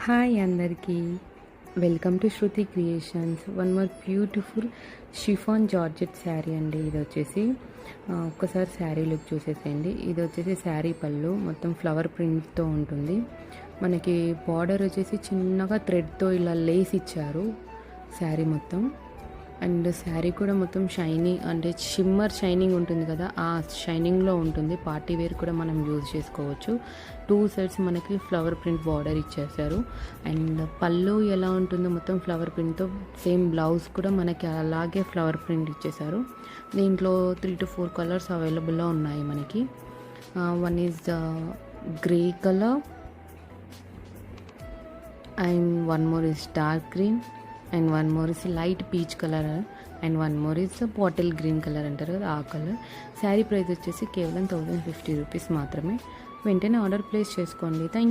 Hi అందరికీ, welcome to Shruti creations. One more beautiful chiffon georgette sari అండి. ఇది వచ్చేసి ఒక్కసారి శారీ లుక్ చూసేసేయండి. ఇది వచ్చేసి శారీ పళ్ళు మొత్తం ఫ్లవర్ ప్రింట్తో ఉంటుంది. మనకి బార్డర్ వచ్చేసి చిన్నగా థ్రెడ్తో ఇలా లేస్ ఇచ్చారు శారీ మొత్తం. అండ్ శారీ కూడా మొత్తం షైనింగ్, అంటే షిమ్మర్ షైనింగ్ ఉంటుంది కదా, ఆ షైనింగ్లో ఉంటుంది. పార్టీ వేర్ కూడా మనం యూజ్ చేసుకోవచ్చు. 2 సైడ్స్ మనకి ఫ్లవర్ ప్రింట్ బార్డర్ ఇచ్చేసారు. అండ్ పళ్ళు ఎలా ఉంటుందో మొత్తం ఫ్లవర్ ప్రింట్తో, సేమ్ బ్లౌజ్ కూడా మనకి అలాగే ఫ్లవర్ ప్రింట్ ఇచ్చేసారు. దీంట్లో 3 to 4 కలర్స్ అవైలబుల్లో ఉన్నాయి మనకి. One is grey colour, and one more is dark green, and one more is light peach colour, and one more is bottle green colour అంటారు కదా, ఆ కలర్. శారీ ప్రైస్ వచ్చేసి కేవలం 1050 రూపీస్ మాత్రమే. వెంటనే ఆర్డర్ ప్లేస్ చేసుకోండి. థ్యాంక్